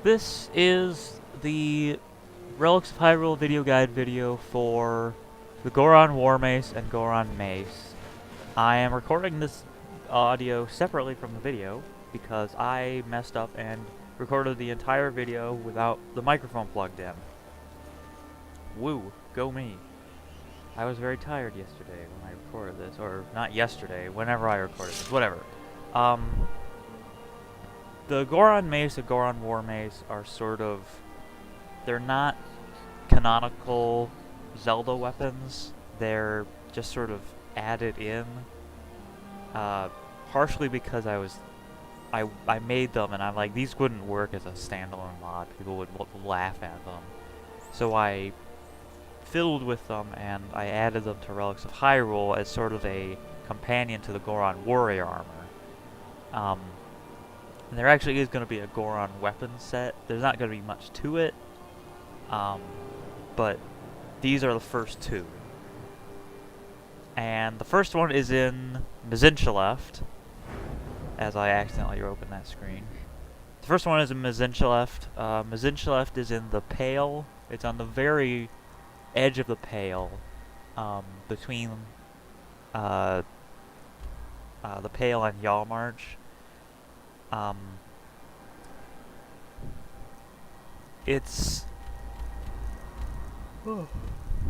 This is the Relics of Hyrule video guide video for the Goron War Mace and Goron Mace. I am recording this audio separately from the video because I messed up and recorded the entire video without the microphone plugged in. Woo, go me. I was very tired yesterday when I recorded this, or not yesterday, whenever I recorded this, whatever. The Goron Mace and Goron War Mace are sort of, they're not canonical Zelda weapons, they're just sort of added in, partially because I made them and I'm like, these wouldn't work as a standalone mod, people would laugh at them. So I fiddled with them and I added them to Relics of Hyrule as sort of a companion to the Goron warrior armor. And there actually is going to be a Goron weapon set. There's not going to be much to it, but these are the first two. And the first one is in Mizinchaleft, as I accidentally opened that screen. The first one is in Mizinchaleft. Mizinchaleft is in the Pale. It's on the very edge of the Pale, between the Pale and Yalmarch. It's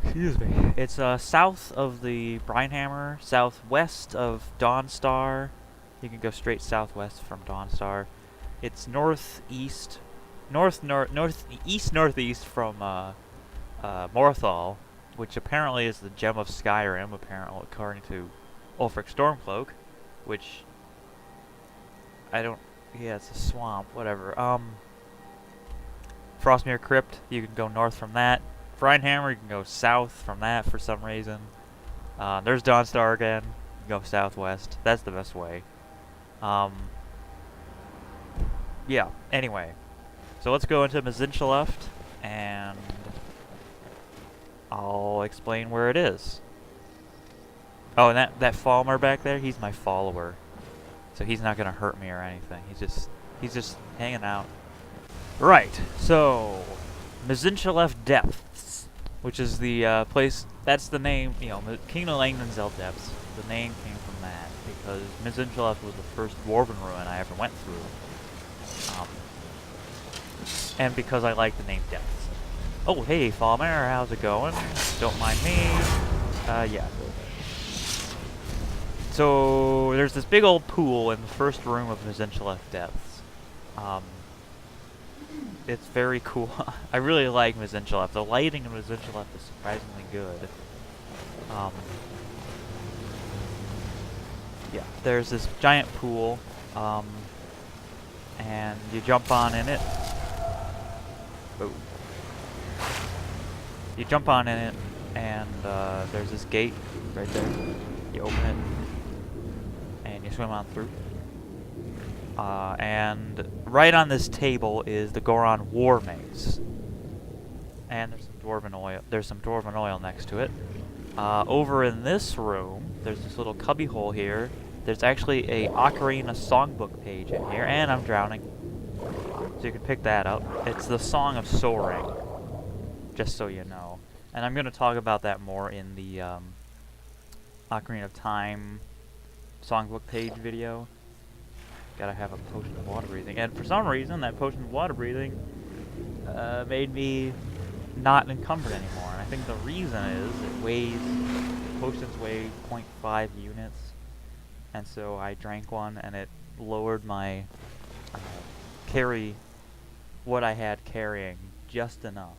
excuse me. It's south of the Brinehammer, southwest of Dawnstar. You can go straight southwest from Dawnstar. It's northeast from Morthal, which apparently is the gem of Skyrim, apparently according to Ulfric Stormcloak, which yeah, it's a swamp, whatever. Frostmere Crypt, you can go north from that. Brinehammer, you can go south from that for some reason. There's Dawnstar again, you can go southwest. That's the best way. Yeah, anyway. So let's go into Mizinchaleft, and I'll explain where it is. Oh, and that Falmer back there, he's my follower. So he's not gonna hurt me or anything. He's just hanging out. Right. So Mizinchaleft Depths, which is the place. That's the name. You know, Kingdom of Langdonzel Depths. The name came from that because Mizinchaleft was the first dwarven ruin I ever went through, and because I like the name Depths. Oh, hey, Falmer, how's it going? Don't mind me. Yeah. So there's this big old pool in the first room of Mizinchaleft Depths. It's very cool. I really like Mizinchaleft. The lighting in Mizinchaleft is surprisingly good. Yeah, there's this giant pool, and you jump on in it. Oh. You jump on in it, and there's this gate right there. You open it, and you swim on through. And right on this table is the Goron War Mace. And there's some dwarven oil next to it. Over in this room, there's this little cubby hole here. There's actually a Ocarina songbook page in here, and I'm drowning. So you can pick that up. It's the Song of Soaring, just so you know. And I'm going to talk about that more in the Ocarina of Time songbook page video. Gotta have a potion of water breathing, and for some reason that potion of water breathing made me not encumbered anymore. And I think the reason is potions weigh 0.5 units, and so I drank one and it lowered my what I had carrying just enough.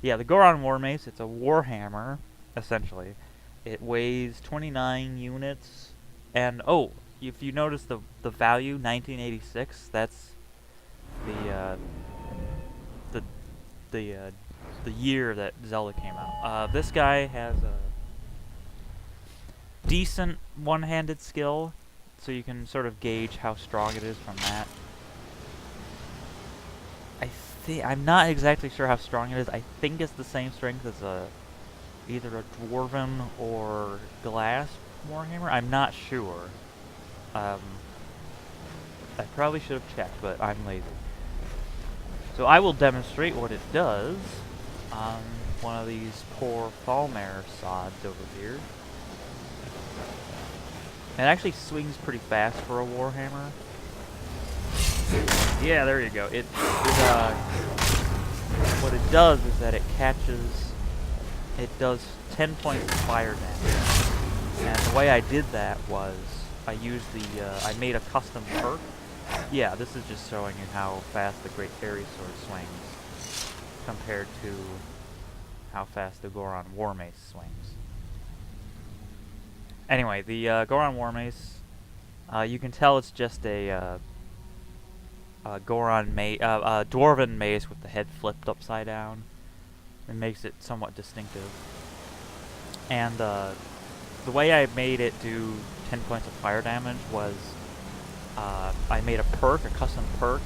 Yeah, the Goron War Mace, it's a warhammer essentially. It weighs 29 units, and oh, if you notice the value, 1986, that's the year that Zelda came out. This guy has a decent one-handed skill, so you can sort of gauge how strong it is from that. I'm not exactly sure how strong it is. I think it's the same strength as either a dwarven or glass warhammer. I'm not sure. I probably should have checked, but I'm lazy. So I will demonstrate what it does on one of these poor Falmare sods over here. It actually swings pretty fast for a Warhammer. Yeah, there you go. What it does is that it does 10 points of fire damage. And the way I did that was I used I made a custom perk. Yeah, this is just showing you how fast the Great Fairy Sword swings compared to how fast the Goron War Mace swings. Anyway, the Goron War Mace, you can tell it's just a Dwarven mace with the head flipped upside down. It makes it somewhat distinctive. And the way I made it do 10 points of fire damage was I made a custom perk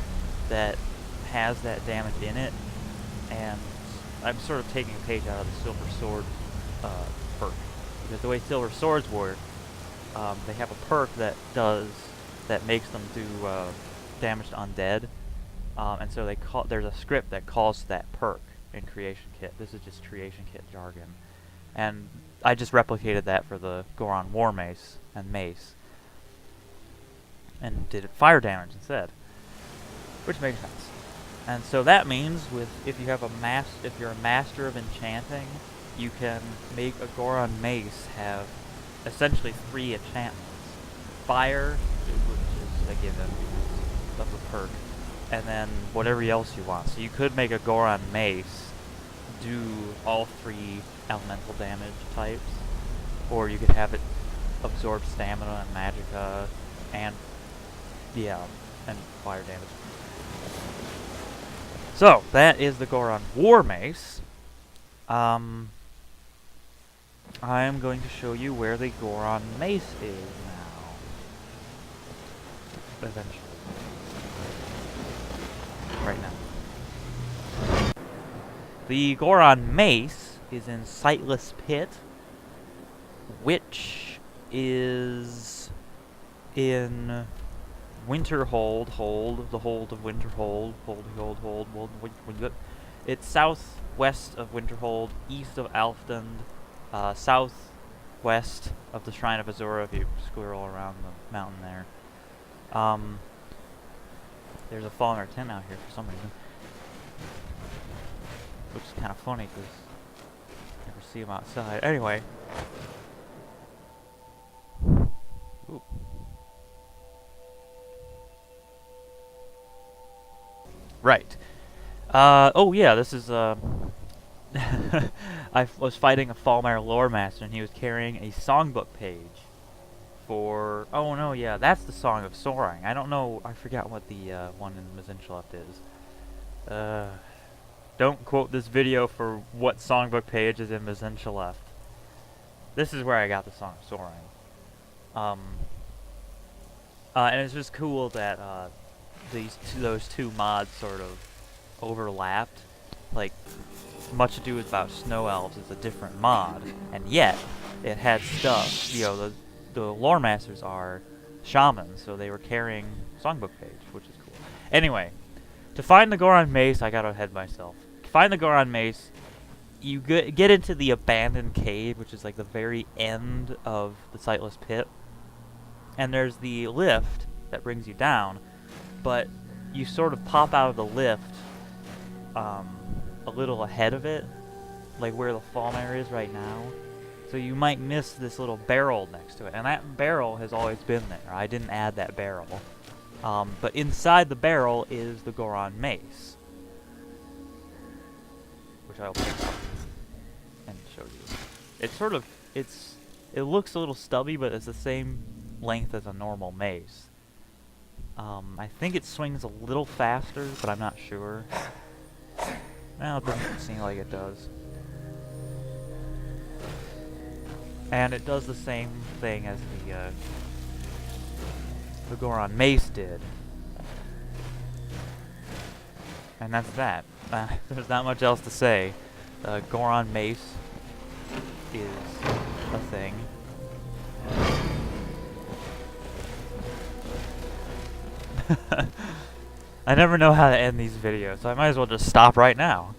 that has that damage in it, and I'm sort of taking a page out of the Silver Sword perk. Because the way Silver Swords work, they have a perk that makes them do damage to undead, and so there's a script that calls that perk in Creation Kit. This is just Creation Kit jargon, and I just replicated that for the Goron War Mace and Mace, and did fire damage instead, which makes sense. And so that means if you're a master of enchanting, you can make a Goron Mace have essentially 3 enchantments: fire, which is a given of the perk, and then whatever else you want. So you could make a Goron Mace do all 3 elemental damage types, or you could have it absorb stamina and magicka and fire damage. So that is the Goron War Mace. I am going to show you where the Goron Mace is now. Eventually. Right now. The Goron Mace is in Sightless Pit, which is in Winterhold, the hold of Winterhold, hold. It's southwest of Winterhold, east of Alfdund, southwest of the Shrine of Azura if you squirrel around the mountain there. There's a Falmare 10 out here for some reason, which is kind of funny because you never see them outside. Anyway. Ooh. Right. Oh yeah, this is, I was fighting a Falmare lore master, and he was carrying a songbook page for... Oh no, yeah, that's the Song of Soaring. I don't know, I forgot what the one in Mizinchileft is. Don't quote this video for what songbook page is in Mizinchileft. This is where I got the Song of Soaring. And it's just cool that those two mods sort of overlapped. Like, Much Ado About Snow Elves is a different mod, and yet it had stuff. You know, the lore masters are shamans, so they were carrying songbook page, which is cool. Anyway, to find the Goron Mace, I gotta head myself. To find the Goron Mace, you get into the abandoned cave, which is like the very end of the Sightless Pit, and there's the lift that brings you down, but you sort of pop out of the lift a little ahead of it, like where the Falmare is right now. So you might miss this little barrel next to it, and that barrel has always been there. I didn't add that barrel. But inside the barrel is the Goron Mace, which I'll pick up and show you. It looks a little stubby, but it's the same length as a normal mace. I think it swings a little faster, but I'm not sure. Well, it doesn't seem like it does. And it does the same thing as the Goron Mace did. And that's that. There's not much else to say. The Goron Mace is a thing. I never know how to end these videos, so I might as well just stop right now.